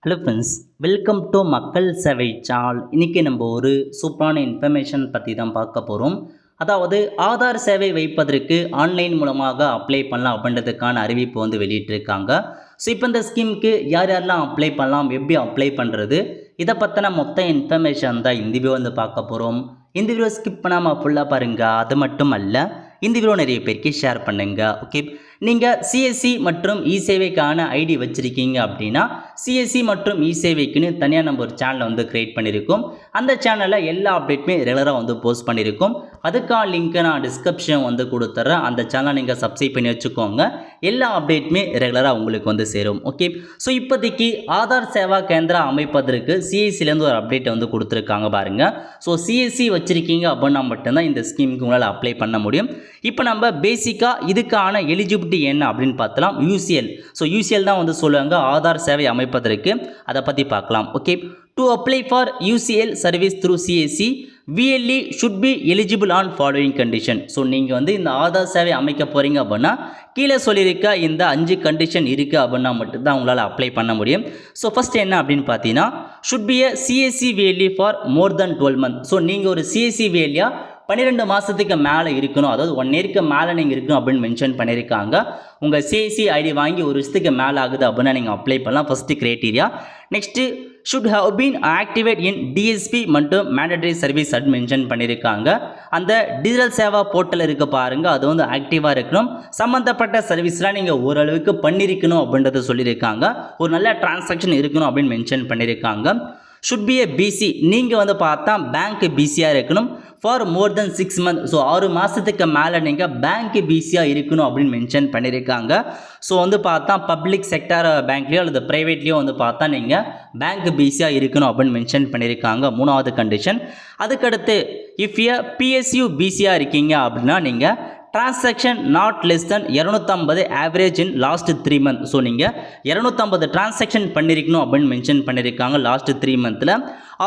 Hello friends, welcome to மக்கள் சேவை channel. இன்றைக்கி நம்ம ஒரு சூப்பரான இன்ஃபர்மேஷன் பற்றி தான் பார்க்க போகிறோம். அதாவது ஆதார் சேவை வைப்பதற்கு ஆன்லைன் மூலமாக அப்ளை பண்ணலாம் அப்படின்றதுக்கான அறிவிப்பு வந்து வெளியிட்டிருக்காங்க. ஸோ இப்போ இந்த ஸ்கீமுக்கு யார் யாரெல்லாம் அப்ளை பண்ணலாம், எப்படி அப்ளை பண்ணுறது, இதை பற்றின மொத்த இன்ஃபர்மேஷன் தான் இந்த வீடியோ வந்து பார்க்க போகிறோம். இந்த வீடியோ ஸ்கிப் பண்ணாமல் ஃபுல்லாக பாருங்கள். அது மட்டும் அல்ல, இந்த வீடியோ நிறைய பேருக்கு ஷேர் பண்ணுங்கள். ஓகே, நீங்கள் சிஎஸ்சி மற்றும் இ சேவைக்கான ஐடி வச்சுருக்கீங்க அப்படின்னா சிஎஸ்சி மற்றும் இ சேவைக்குன்னு தனியாக நம்ம ஒரு சேனலை வந்து க்ரியேட் பண்ணியிருக்கோம். அந்த சேனலில் எல்லா அப்டேட்டுமே ரெகுலராக வந்து போஸ்ட் பண்ணியிருக்கோம். அதுக்கான லிங்க்கை நான் டிஸ்கிரிப்ஷன் வந்து கொடுத்துட்றேன். அந்த சேனலை நீங்கள் சப்ஸ்கிரைப் பண்ணி வச்சுக்கோங்க. எல்லா அப்டேட்டுமே ரெகுலராக உங்களுக்கு வந்து சேரும். ஓகே, ஸோ இப்போதைக்கு ஆதார் சேவா கேந்திரா அமைப்பதற்கு சிஎஸ்சிலேருந்து ஒரு அப்டேட்டை வந்து கொடுத்துருக்காங்க பாருங்கள். ஸோ சிஎஸ்சி வச்சுருக்கீங்க அப்படின்னா மட்டும்தான் இந்த ஸ்கீமுக்கு உங்களால் அப்ளை பண்ண முடியும். இப்போ நம்ம பேசிக்காக இதுக்கான எலிஜிபிலிட்டி என்ன அப்படின்னு பார்த்தலாம். யூசிஎல். ஸோ யூசிஎல் தான் வந்து சொல்லுவாங்க ஆதார் சேவை அமைப்பதற்கு. அதை பற்றி பார்க்கலாம். Okay, to apply for UCL service through CSC VLE should be eligible on following condition. So நீங்கள் வந்து இந்த ஆதார் சேவை அமைக்க போகிறீங்க அப்படின்னா கீழே சொல்லியிருக்க இந்த 5 கண்டிஷன் இருக்குது அப்படின்னா மட்டும்தான் உங்களால் அப்ளை பண்ண முடியும். ஸோ ஃபஸ்ட் என்ன அப்படின்னு பார்த்தீங்கன்னா, should be a CSC VLE for more than 12 month. So நீங்கள் ஒரு சிஎஸ்சி விஎல்இயா 12 மாதத்துக்கு மேலே இருக்கணும், அதாவது 1 இயருக்கு மேலே நீங்கள் இருக்கணும் அப்படின்னு மென்ஷன் பண்ணியிருக்காங்க. உங்கள் சிஎஸ்சி ஐடி வாங்கி ஒரு வருஷத்துக்கு மேலே ஆகுது அப்படின்னா நீங்கள் அப்ளை பண்ணலாம். First criteria. Next should have been activate in DSP மற்றும் மேண்டட்டரி சர்வீஸ் அட் மென்ஷன் பண்ணியிருக்காங்க. அந்த டிஜிட்டல் சேவா போர்ட்டல் இருக்க பாருங்கள், அது வந்து ஆக்டிவாக இருக்கணும். சம்மந்தப்பட்ட சர்வீஸ்லாம் நீங்கள் ஓரளவுக்கு பண்ணியிருக்கணும் அப்படின்றத சொல்லியிருக்காங்க. ஒரு நல்ல டிரான்சாக்ஷன் இருக்கணும் அப்படின்னு மென்ஷன் பண்ணியிருக்காங்க. Should be a BC. நீங்கள் வந்து பார்த்தா பேங்க் பிசியாக இருக்கணும் for more than 6 month. So 6 மாதத்துக்கு மேலே நீங்கள் பேங்க் பிசியாக இருக்கணும் அப்படின்னு மென்ஷன் பண்ணியிருக்காங்க. ஸோ வந்து பார்த்தா பப்ளிக் செக்டார் பேங்க்லேயோ அல்லது ப்ரைவேட்லேயோ வந்து பார்த்தா நீங்கள் பேங்க் பிசியாக இருக்கணும் அப்படின்னு மென்ஷன் பண்ணியிருக்காங்க. 3வது கண்டிஷன். அதுக்கடுத்து இஃப் ஏ பிஎஸ்யூ பிசியாக இருக்கீங்க அப்படின்னா நீங்கள் transaction not less than 250 average in last 3 month. So நீங்கள் 250 டிரான்சாக்ஷன் பண்ணியிருக்கணும் அப்படின்னு மென்ஷன் பண்ணியிருக்காங்க லாஸ்ட் 3 மந்தில்.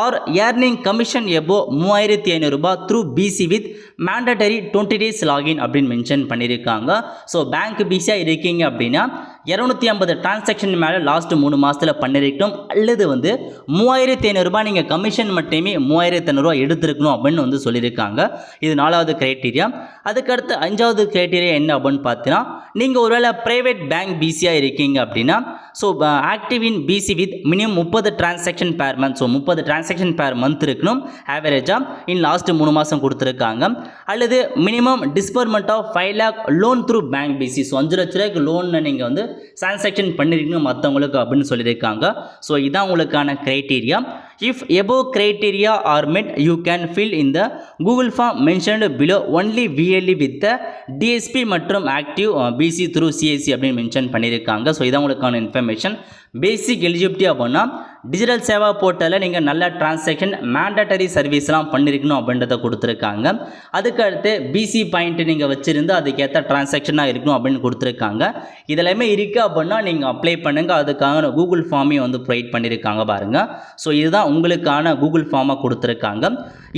ஆர் ஏர்னிங் கமிஷன் எபோ 3500 ரூபாய் through BC with mandatory 20 days login அப்படின்னு மென்ஷன் பண்ணியிருக்காங்க. ஸோ பேங்க் பிசியாக இருக்கீங்க அப்படின்னா 250 டிரான்சாக்ஷன் மேலே லாஸ்ட் 3 மாதத்தில் பண்ணியிருக்கணும், அல்லது வந்து 3500 ரூபாய் நீங்கள் கமிஷன் மட்டுமே 3500 ரூபாய் எடுத்துருக்கணும் அப்படின்னு வந்து சொல்லியிருக்காங்க. இது 4வது க்ரைட்டீரியா. அதுக்கடுத்து 5வது க்ரைட்டீரியா என்ன அப்படின்னு பார்த்தீங்கன்னா, நீங்கள் ஒருவேளை ப்ரைவேட் பேங்க் பிசியாக இருக்கீங்க அப்படின்னா so active in BC with minimum 30 transaction per month. So 30 transaction per month இருக்கணும் ஆவரேஜாக இன் லாஸ்ட் 3 மாதம் கொடுத்துருக்காங்க. அல்லது minimum disbursement of 5 lakh loan through bank BC. So 5 லட்ச ரூபாய்க்கு லோன் நீங்கள் வந்து டிரான்சாக்ஷன் பண்ணியிருக்கணும் மற்றவங்களுக்கு அப்படின்னு சொல்லியிருக்காங்க. ஸோ இதான் உங்களுக்கான criteria. If above criteria are met you can fill in the Google form mentioned below only VLE with DSP மற்றும் ஆக்டிவ் பிசி த்ரூ சிஎஸ்சி அப்படின்னு மென்ஷன் பண்ணியிருக்காங்க. ஸோ இதான் உங்களுக்கான இன்ஃபர்மேஷன். பேசிக் எலிஜிபிலிட்டி அப்படின்னா டிஜிட்டல் சேவா போர்ட்டலில் நீங்கள் நல்ல டிரான்சாக்ஷன் மேண்டட்டரி சர்வீஸ்லாம் பண்ணியிருக்கணும் அப்படின்றத கொடுத்துருக்காங்க. அதுக்கடுத்து பிசி பாயிண்ட் நீங்கள் வச்சுருந்து அதுக்கேற்ற டிரான்சாக்ஷனாக இருக்கணும் அப்படின்னு கொடுத்துருக்காங்க. இதெல்லாமே இருக்குது அப்படின்னா நீங்கள் அப்ளை பண்ணுங்கள். அதுக்காக கூகுள் ஃபார்மையும் வந்து ப்ரொவைட் பண்ணியிருக்காங்க பாருங்கள். ஸோ இதுதான் உங்களுக்கான கூகுள் ஃபார்மாக கொடுத்துருக்காங்க.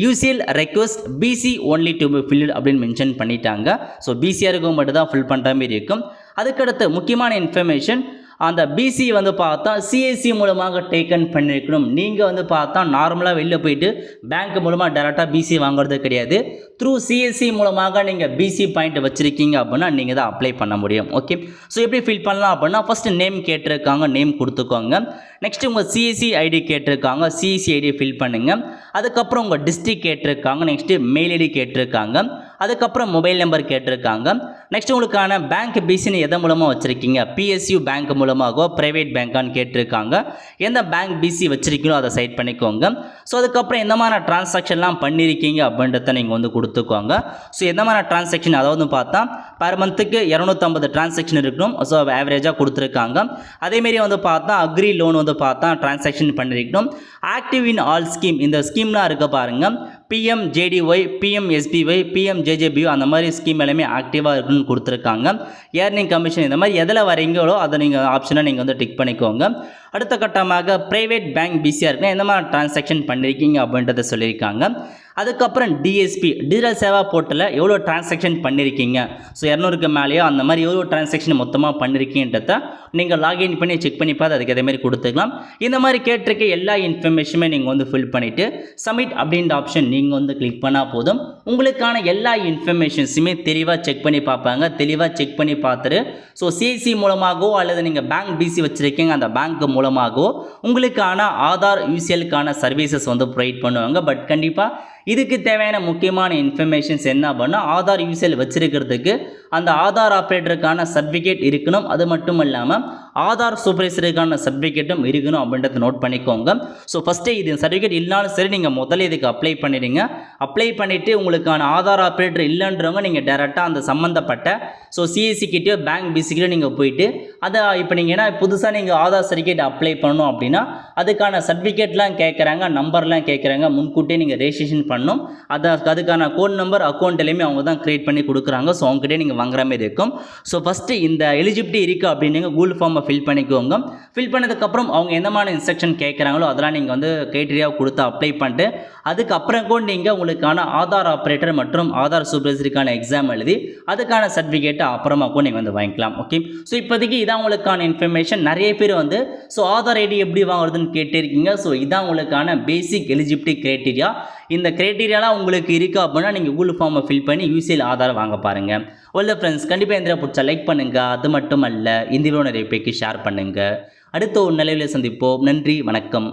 UCL request BC only to be filled அப்படின்னு மென்ஷன் பண்ணிட்டாங்க. ஸோ பிசியாக இருக்கும் மட்டும் தான் ஃபில் பண்ணுற மாதிரி இருக்கும். அதுக்கடுத்து முக்கியமான இன்ஃபர்மேஷன், அந்த பிசி வந்து பார்த்தா சிஎஸ்சி மூலமாக டேக்கன் பண்ணியிருக்கணும். நீங்கள் வந்து பார்த்தா நார்மலாக வெளில போயிட்டு பேங்க் மூலமாக டேரெக்டாக பிசி வாங்குறது கிடையாது. த்ரூ சிஎஸ்சி மூலமாக நீங்கள் பிசி பாயிண்ட் வச்சுருக்கீங்க அப்படின்னா நீங்கள் தான் அப்ளை பண்ண முடியும். ஓகே, ஸோ எப்படி ஃபில் பண்ணலாம் அப்படின்னா ஃபஸ்ட்டு நேம் கேட்டிருக்காங்க, நேம் கொடுத்துக்கோங்க. நெக்ஸ்ட்டு உங்கள் சிஎஸ்சி ஐடி கேட்டிருக்காங்க, சிஎஸ்சி ஐடி ஃபில் பண்ணுங்கள். அதுக்கப்புறம் உங்கள் டிஸ்ட்ரிக்ட் கேட்டிருக்காங்க. நெக்ஸ்ட்டு மெயில் ஐடி கேட்டிருக்காங்க. அதுக்கப்புறம் மொபைல் நம்பர் கேட்டிருக்காங்க. நெக்ஸ்ட் உங்களுக்கான பேங்க் பிசின்னு எதை மூலமாக வச்சுருக்கீங்க, பிஎஸ்யூ பேங்க் மூலமாகவோ ப்ரைவேட் பேங்கான்னு கேட்டிருக்காங்க. எந்த பேங்க் பிசி வச்சுருக்கீங்களோ அதை சைட் பண்ணிக்கோங்க. ஸோ அதுக்கப்புறம் எந்த மாதிரி டிரான்சாக்ஷன்லாம் பண்ணியிருக்கீங்க அப்படின்றத நீங்கள் வந்து கொடுத்துக்கோங்க. ஸோ எந்த மாதிரி டிரான்சாக்ஷன், அதாவது பார்த்தா பர் மந்த்துக்கு 250 டிரான்சாக்ஷன் இருக்கணும். ஸோ ஆவரேஜாக கொடுத்துருக்காங்க. அதேமாரி வந்து பார்த்தா அக்ரி லோன் வந்து பார்த்தா டிரான்சாக்ஷன் பண்ணியிருக்கணும். ஆக்டிவ் இன் ஆல் ஸ்கீம், இந்த ஸ்கீம்லாம் இருக்க பாருங்கள். பிஎம்ஜேடிஒய், பிஎம்எஸ்பிஒய், பிஎம்ஜேஜேபிஓ அந்த மாதிரி ஸ்கீம் எல்லாமே ஆக்டிவாக இருக்குன்னு கொடுத்துருக்காங்க. ஏர்னிங் கமிஷன் இந்த மாதிரி எதில் வரீங்களோ அதை நீங்கள் ஆப்ஷனாக நீங்கள் வந்து டிக் பண்ணிக்கோங்க. அடுத்த கட்டமாக ப்ரைவேட் பேங்க் பிசியாக இருக்குன்னா எந்த மாதிரி டிரான்சாக்ஷன் பண்ணியிருக்கீங்க அப்படின்றத சொல்லியிருக்காங்க. அதுக்கப்புறம் டிஎஸ்பி டிஜிட்டல் சேவா போர்ட்டலில் எவ்வளோ டிரான்சாக்ஷன் பண்ணியிருக்கீங்க, ஸோ 200க்கு மேலேயோ அந்த மாதிரி எவ்வளோ டிரான்சாக்ஷன் மொத்தமாக பண்ணியிருக்கீன்றத நீங்கள் லாகின் பண்ணி செக் பண்ணி பார்த்து அதுக்கு அதே மாதிரி கொடுத்துக்கலாம். இந்த மாதிரி கேட்டிருக்க எல்லா இன்ஃபர்மேஷனுமே நீங்கள் வந்து ஃபில் பண்ணிவிட்டு சப்மிட் அப்படின்ற ஆப்ஷன் நீங்கள் வந்து கிளிக் பண்ணால் போதும். உங்களுக்கான எல்லா இன்ஃபர்மேஷன்ஸுமே தெளிவாக செக் பண்ணி பார்ப்பாங்க. தெளிவாக செக் பண்ணி பார்த்துட்டு ஸோ சிஐசி மூலமாகவோ அல்லது நீங்கள் பேங்க் பிசி வச்சுருக்கீங்க அந்த பேங்க் மூலமாகவோ உங்களுக்கான ஆதார் யூசிஎலுக்கான சர்வீசஸ் வந்து ப்ரொவைட் பண்ணுவாங்க. பட் கண்டிப்பாக இதுக்கு தேவையான முக்கியமான இன்ஃபர்மேஷன்ஸ் என்ன பண்ணால் ஆதார் யூசிஎல் வச்சுருக்கிறதுக்கு அந்த ஆதார் ஆப்ரேட்டருக்கான சர்டிஃபிகேட் இருக்கணும். அது மட்டும் இல்லாமல் ஆதார் சூப்பர்வைசருக்கான சர்டிஃபிகேட்டும் இருக்கணும் அப்படின்றத நோட் பண்ணிக்கோங்க. ஸோ ஃபஸ்ட்டு இது சர்டிஃபிகேட் இல்லைனாலும் சரி நீங்கள் முதல்ல இதுக்கு அப்ளை பண்ணிடுங்க. அப்ளை பண்ணிவிட்டு உங்களுக்கான ஆதார் ஆப்ரேட்டர் இல்லைன்றவங்க நீங்கள் டேரெக்டாக அந்த சம்மந்தப்பட்ட ஸோ சிஎஸ்சி கிட்டேயோ பேங்க் பிசிக்கிட்டோ நீங்கள் போயிட்டு அதை இப்போ நீங்கள் ஏன்னா புதுசாக நீங்கள் ஆதார் சர்டிஃபிகேட் அப்ளை பண்ணணும் அப்படின்னா அதுக்கான சர்டிஃபிகேட்லாம் கேட்குறாங்க, நம்பர்லாம் கேட்குறாங்க. முன்கூட்டியே நீங்கள் ரெஜிஸ்ட்ரேஷன் பண்ணணும். அதுக்கான கோட் நம்பர் அக்கௌண்ட் எல்லாமே அவங்க தான் க்ரியேட் பண்ணி கொடுக்குறாங்க. ஸோ அவங்ககிட்டே நீங்கள் வாங்குற மாதிரி இருக்கும். ஸோ ஃபஸ்ட்டு இந்த எலிஜிபிலிட்டி இருக்குது அப்படின்னு கூகுள் ஃபார்மை ஃபில் பண்ணிக்கோங்க. ஃபில் பண்ணதுக்கப்புறம் அவங்க எந்த மாதிரி இன்ஸ்ட்ரக்ஷன் கேட்குறாங்களோ அதெல்லாம் நீங்கள் வந்து க்ரைட்டீரியாவை கொடுத்து அப்ளை பண்ணிட்டு அதுக்கப்புறம் கூட நீங்கள் உங்களுக்கான ஆதார் ஆப்ரேட்டர் மற்றும் ஆதார் சூப்பர்வைசருக்கான எக்ஸாம் எழுதி அதுக்கான சர்டிஃபிகேட்டை அப்புறமா கூட நீங்கள் வந்து வாங்கிக்கலாம். ஓகே, ஸோ இப்போதைக்கு இதான் உங்களுக்கான இன்ஃபர்மேஷன். நிறைய பேர் வந்து ஸோ ஆதார் ஐடி எப்படி வாங்குறதுன்னு கேட்டிருக்கீங்க. ஸோ இதான் உங்களுக்கான பேசிக் எலிஜிபிலிட்டி க்ரைட்டீரியா. இந்த க்ரைட்டீரியாலாம் உங்களுக்கு இருக்கா அப்படின்னா நீங்கள் கூகுள் ஃபார்மை ஃபில் பண்ணி யூசிஎல் ஆதார் வாங்க பாருங்கள். ஒல்ல ஃப்ரெண்ட்ஸ், கண்டிப்பாக இந்த பிடிச்சா லைக் பண்ணுங்கள். அது மட்டும் அல்ல இந்த வீடியோ நிறைய பேருக்கு ஷேர் பண்ணுங்கள். அடுத்த ஒரு நிலையில் சந்திப்போம். நன்றி, வணக்கம்.